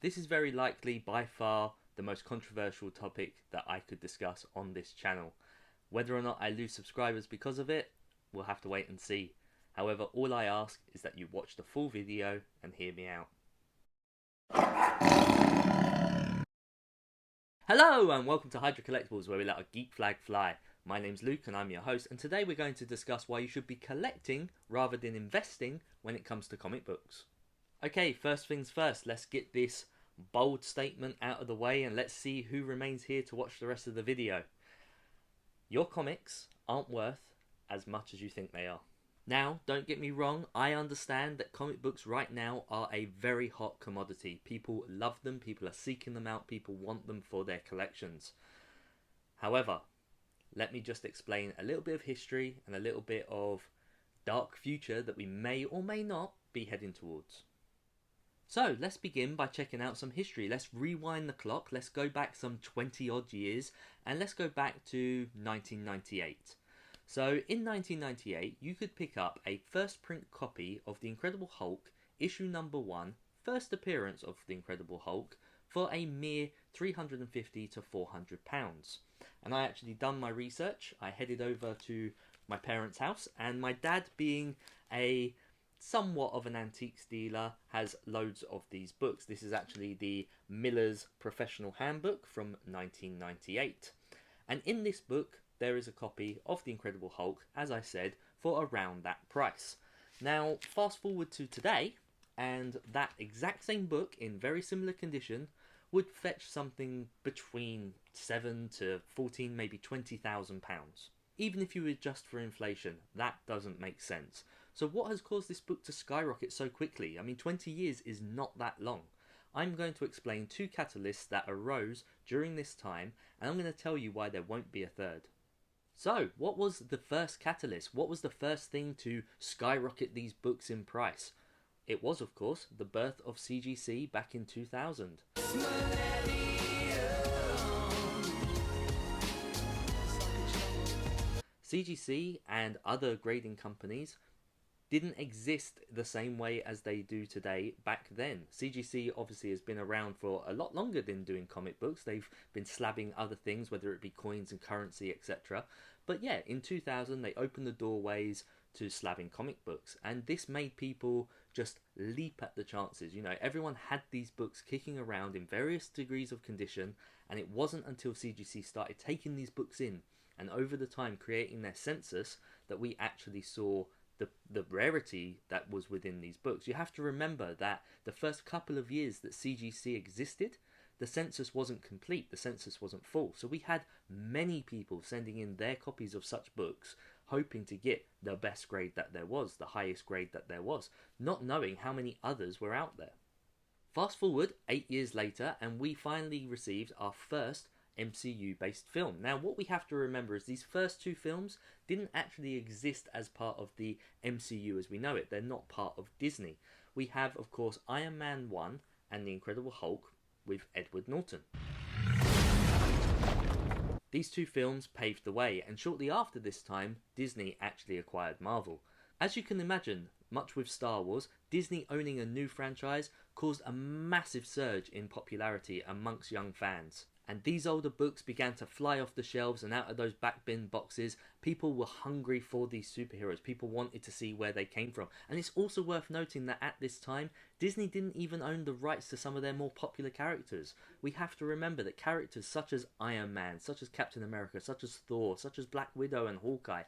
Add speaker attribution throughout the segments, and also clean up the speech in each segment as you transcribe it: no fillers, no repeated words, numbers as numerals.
Speaker 1: This is very likely by far the most controversial topic that I could discuss on this channel. Whether or not I lose subscribers because of it, we'll have to wait and see. However, all I ask is that you watch the full video and hear me out. Hello and welcome to HydraCollectables, where we let our geek flag fly. My name's Luke and I'm your host, and today we're going to discuss why you should be collecting rather than investing when it comes to comic books. Okay, first things first, let's get this bold statement out of the way and let's see who remains here to watch the rest of the video. Your comics aren't worth as much as you think they are. Now, don't get me wrong, I understand that comic books right now are a very hot commodity. People love them, people are seeking them out, people want them for their collections. However, let me just explain a little bit of history and a little bit of dark future that we may or may not be heading towards. So, let's begin by checking out some history. Let's rewind the clock, let's go back some 20 odd years, and let's go back to 1998. So, in 1998, you could pick up a first print copy of The Incredible Hulk, issue number 1, first appearance of The Incredible Hulk, for a mere £350 to £400. And I actually done my research. I headed over to my parents' house, and my dad, being a somewhat of an antiques dealer, has loads of these books. This is actually the Miller's Professional Handbook from 1998. And in this book, there is a copy of The Incredible Hulk, as I said, for around that price. Now, fast forward to today, and that exact same book, in very similar condition, would fetch something between 7 to 14, maybe £20,000. Even if you adjust for inflation, that doesn't make sense. So what has caused this book to skyrocket so quickly? I mean, 20 years is not that long. I'm going to explain two catalysts that arose during this time, and I'm going to tell you why there won't be a third. So, what was the first catalyst? What was the first thing to skyrocket these books in price? It was, of course, the birth of CGC back in 2000. CGC and other grading companies didn't exist the same way as they do today back then. CGC obviously has been around for a lot longer than doing comic books. They've been slabbing other things, whether it be coins and currency, etc. But yeah, in 2000 they opened the doorways to slabbing comic books, and this made people just leap at the chances. You know, everyone had these books kicking around in various degrees of condition, and it wasn't until CGC started taking these books in and over the time creating their census that we actually saw the rarity that was within these books. You have to remember that the first couple of years that CGC existed, the census wasn't complete, the census wasn't full. So we had many people sending in their copies of such books, hoping to get the best grade that there was, the highest grade that there was, not knowing how many others were out there. Fast forward 8 years later, and we finally received our first MCU based film. Now, what we have to remember is these first two films didn't actually exist as part of the MCU as we know it. They're not part of Disney. We have, of course, Iron Man 1 and The Incredible Hulk with Edward Norton. These two films paved the way, and shortly after this time, Disney actually acquired Marvel. As you can imagine, much with Star Wars, Disney owning a new franchise caused a massive surge in popularity amongst young fans. And these older books began to fly off the shelves, and out of those back bin boxes, people were hungry for these superheroes. People wanted to see where they came from. And it's also worth noting that at this time, Disney didn't even own the rights to some of their more popular characters. We have to remember that characters such as Iron Man, such as Captain America, such as Thor, such as Black Widow and Hawkeye,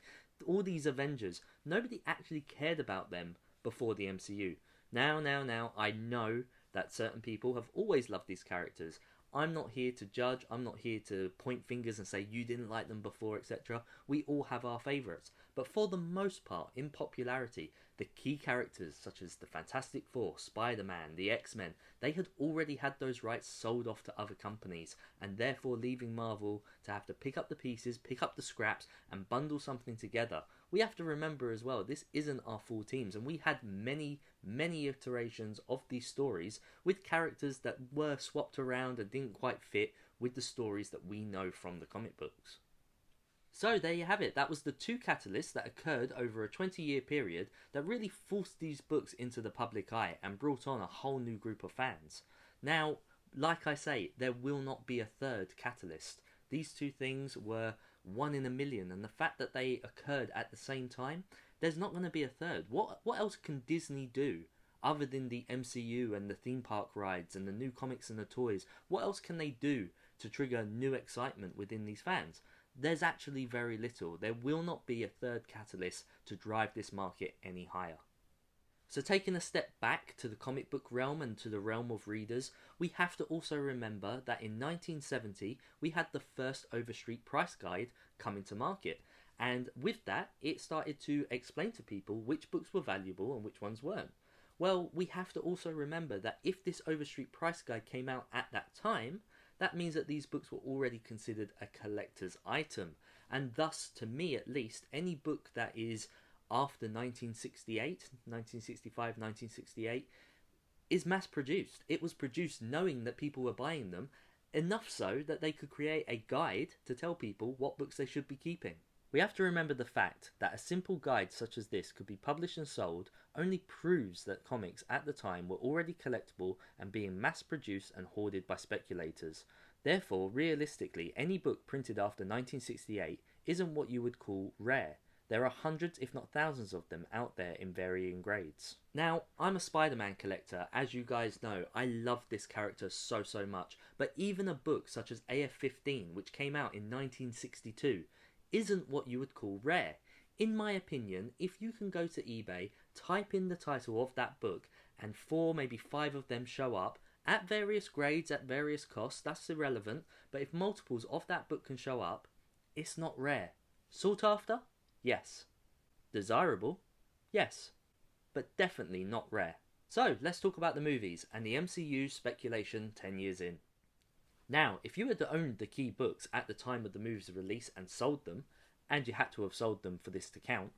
Speaker 1: all these Avengers, nobody actually cared about them before the MCU. Now, I know that certain people have always loved these characters. I'm not here to judge, I'm not here to point fingers and say you didn't like them before, etc. We all have our favourites. But for the most part, in popularity, the key characters such as the Fantastic Four, Spiderman, the X-Men, they had already had those rights sold off to other companies, and therefore leaving Marvel to have to pick up the pieces, pick up the scraps, and bundle something together. We have to remember as well, this isn't our full teams, and we had many iterations of these stories with characters that were swapped around and didn't quite fit with the stories that we know from the comic books. So there you have it. That was the two catalysts that occurred over a 20-year period that really forced these books into the public eye and brought on a whole new group of fans. Now, like I say, there will not be a third catalyst. These two things were one in a million, and the fact that they occurred at the same time, there's not going to be a third. What else can Disney do other than the MCU and the theme park rides and the new comics and the toys? What else can they do to trigger new excitement within these fans? There's actually very little. There will not be a third catalyst to drive this market any higher. So taking a step back to the comic book realm and to the realm of readers, we have to also remember that in 1970 we had the first Overstreet price guide come into market, and with that it started to explain to people which books were valuable and which ones weren't. Well, we have to also remember that if this Overstreet price guide came out at that time, that means that these books were already considered a collector's item, and thus, to me at least, any book that is after 1968, 1965, 1968, is mass produced. It was produced knowing that people were buying them, enough so that they could create a guide to tell people what books they should be keeping. We have to remember the fact that a simple guide such as this could be published and sold only proves that comics at the time were already collectible and being mass produced and hoarded by speculators. Therefore, realistically, any book printed after 1968 isn't what you would call rare. There are hundreds if not thousands of them out there in varying grades. Now, I'm a Spider-Man collector, as you guys know. I love this character so much, but even a book such as AF-15, which came out in 1962, isn't what you would call rare. In my opinion, if you can go to eBay, type in the title of that book, and 4, maybe 5 of them show up, at various grades, at various costs, that's irrelevant, but if multiples of that book can show up, it's not rare. Sought after? Yes. Desirable? Yes. But definitely not rare. So, let's talk about the movies and the MCU speculation 10 years in. Now, if you had owned the key books at the time of the movie's release and sold them, and you had to have sold them for this to count,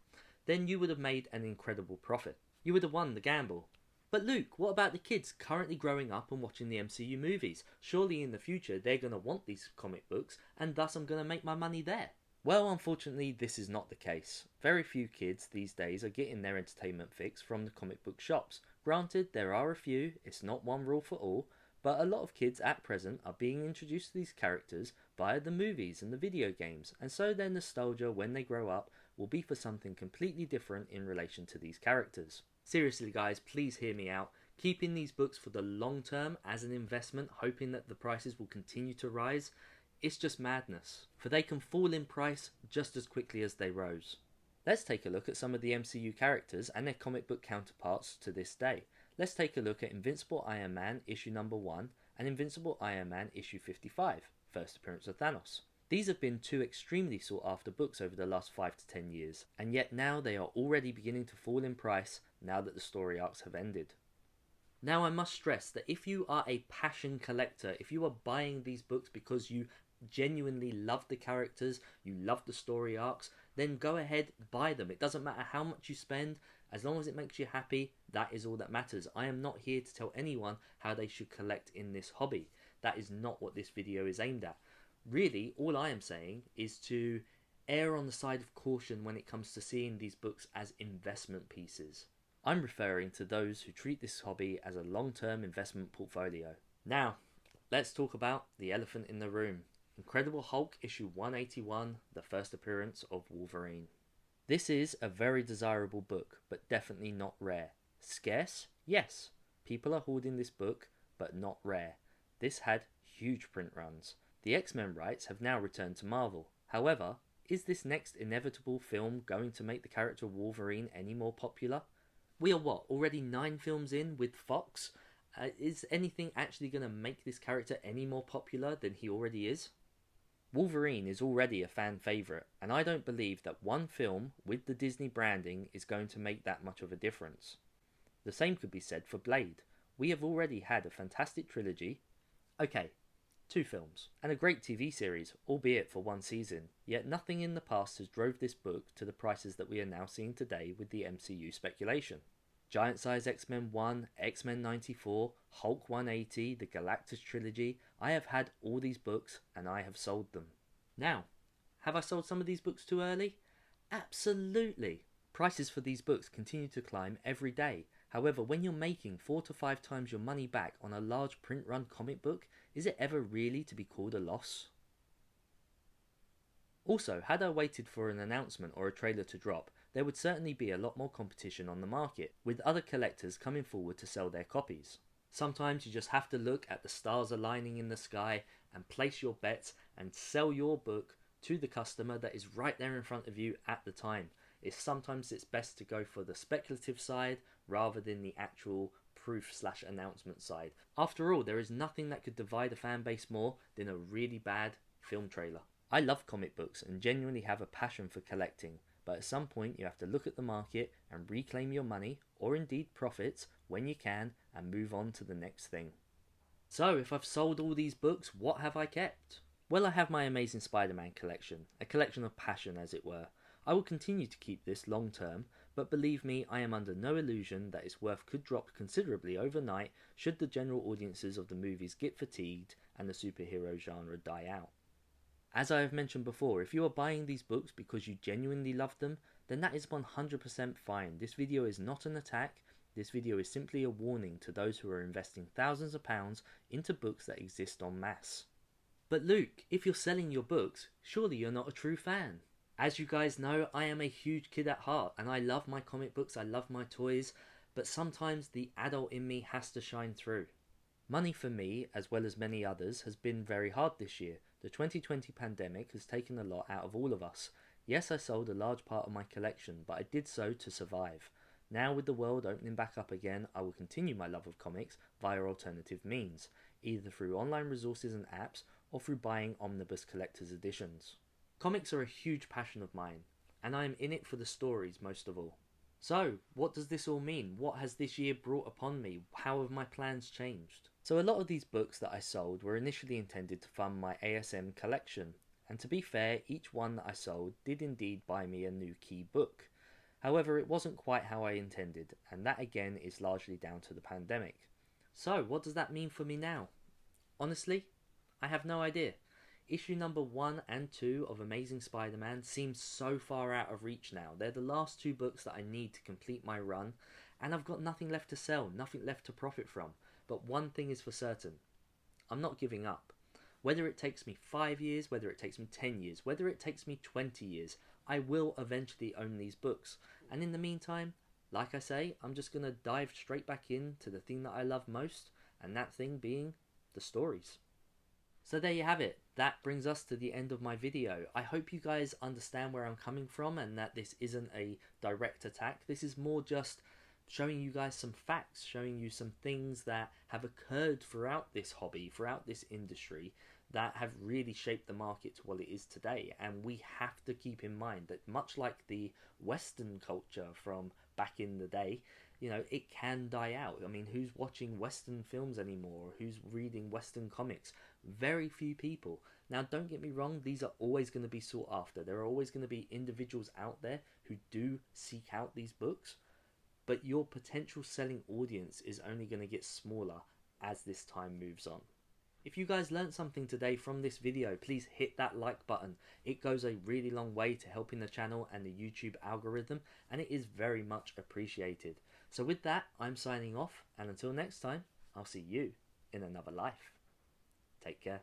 Speaker 1: then you would have made an incredible profit. You would have won the gamble. But Luke, what about the kids currently growing up and watching the MCU movies? Surely in the future they're going to want these comic books, and thus I'm going to make my money there. Well, unfortunately, this is not the case. Very few kids these days are getting their entertainment fix from the comic book shops. Granted, there are a few, it's not one rule for all, but a lot of kids at present are being introduced to these characters via the movies and the video games, and so their nostalgia when they grow up will be for something completely different in relation to these characters. Seriously guys, please hear me out. Keeping these books for the long term as an investment, hoping that the prices will continue to rise, it's just madness, for they can fall in price just as quickly as they rose. Let's take a look at some of the MCU characters and their comic book counterparts to this day. Let's take a look at Invincible Iron Man issue number 1 and Invincible Iron Man issue 55, first appearance of Thanos. These have been two extremely sought after books over the last 5 to 10 years, and yet now they are already beginning to fall in price now that the story arcs have ended. Now I must stress that if you are a passion collector, if you are buying these books because you genuinely love the characters, you love the story arcs, then go ahead, buy them. It doesn't matter how much you spend, as long as it makes you happy, that is all that matters. I am not here to tell anyone how they should collect in this hobby. That is not what this video is aimed at. Really, all I am saying is to err on the side of caution when it comes to seeing these books as investment pieces. I'm referring to those who treat this hobby as a long-term investment portfolio. Now, let's talk about the elephant in the room. Incredible Hulk issue 181, the first appearance of Wolverine. This is a very desirable book, but definitely not rare. Scarce? Yes. People are hoarding this book, but not rare. This had huge print runs. The X-Men rights have now returned to Marvel. However, is this next inevitable film going to make the character Wolverine any more popular? We are already 9 films in with Fox? Is anything actually going to make this character any more popular than he already is? Wolverine is already a fan favourite, and I don't believe that one film with the Disney branding is going to make that much of a difference. The same could be said for Blade. We have already had a fantastic trilogy, 2 films, and a great TV series, albeit for 1 season, yet nothing in the past has drove this book to the prices that we are now seeing today with the MCU speculation. Giant Size X-Men 1, X-Men 94, Hulk 180, the Galactus trilogy. I have had all these books and I have sold them. Now, have I sold some of these books too early? Absolutely. Prices for these books continue to climb every day. However, when you're making 4 to 5 times your money back on a large print run comic book, is it ever really to be called a loss? Also, had I waited for an announcement or a trailer to drop, there would certainly be a lot more competition on the market, with other collectors coming forward to sell their copies. Sometimes you just have to look at the stars aligning in the sky and place your bets and sell your book to the customer that is right there in front of you at the time. Sometimes it's best to go for the speculative side rather than the actual proof/announcement side. After all, there is nothing that could divide a fan base more than a really bad film trailer. I love comic books and genuinely have a passion for collecting, but at some point you have to look at the market and reclaim your money, or indeed profits, when you can, and move on to the next thing. So, if I've sold all these books, what have I kept? Well, I have my Amazing Spider-Man collection, a collection of passion as it were. I will continue to keep this long term, but believe me, I am under no illusion that its worth could drop considerably overnight should the general audiences of the movies get fatigued and the superhero genre die out. As I have mentioned before, if you are buying these books because you genuinely love them, then that is 100% fine. This video is not an attack, this video is simply a warning to those who are investing thousands of pounds into books that exist en masse. But Luke, if you're selling your books, surely you're not a true fan. As you guys know, I am a huge kid at heart, and I love my comic books, I love my toys, but sometimes the adult in me has to shine through. Money for me, as well as many others, has been very hard this year. The 2020 pandemic has taken a lot out of all of us. Yes, I sold a large part of my collection, but I did so to survive. Now with the world opening back up again, I will continue my love of comics via alternative means, either through online resources and apps, or through buying omnibus collector's editions. Comics are a huge passion of mine, and I am in it for the stories most of all. So, what does this all mean? What has this year brought upon me? How have my plans changed? So a lot of these books that I sold were initially intended to fund my ASM collection, and to be fair, each one that I sold did indeed buy me a new key book. However, it wasn't quite how I intended, and that again is largely down to the pandemic. So, what does that mean for me now? Honestly, I have no idea. Issue number 1 and 2 of Amazing Spider-Man seem so far out of reach now. They're the last 2 books that I need to complete my run, and I've got nothing left to sell, nothing left to profit from. But one thing is for certain, I'm not giving up. Whether it takes me 5 years, whether it takes me 10 years, whether it takes me 20 years, I will eventually own these books. And in the meantime, like I say, I'm just going to dive straight back into the thing that I love most, and that thing being the stories. So there you have it. That brings us to the end of my video. I hope you guys understand where I'm coming from and that this isn't a direct attack. This is more just showing you guys some facts, showing you some things that have occurred throughout this hobby, throughout this industry, that have really shaped the market to what it is today. And we have to keep in mind that much like the Western culture from back in the day, you know, it can die out. I mean, who's watching Western films anymore? Who's reading Western comics? Very few people. Now, don't get me wrong, these are always going to be sought after. There are always going to be individuals out there who do seek out these books, but your potential selling audience is only going to get smaller as this time moves on. If you guys learned something today from this video, please hit that like button. It goes a really long way to helping the channel and the YouTube algorithm, and it is very much appreciated. So with that, I'm signing off, and until next time, I'll see you in another life. Take care.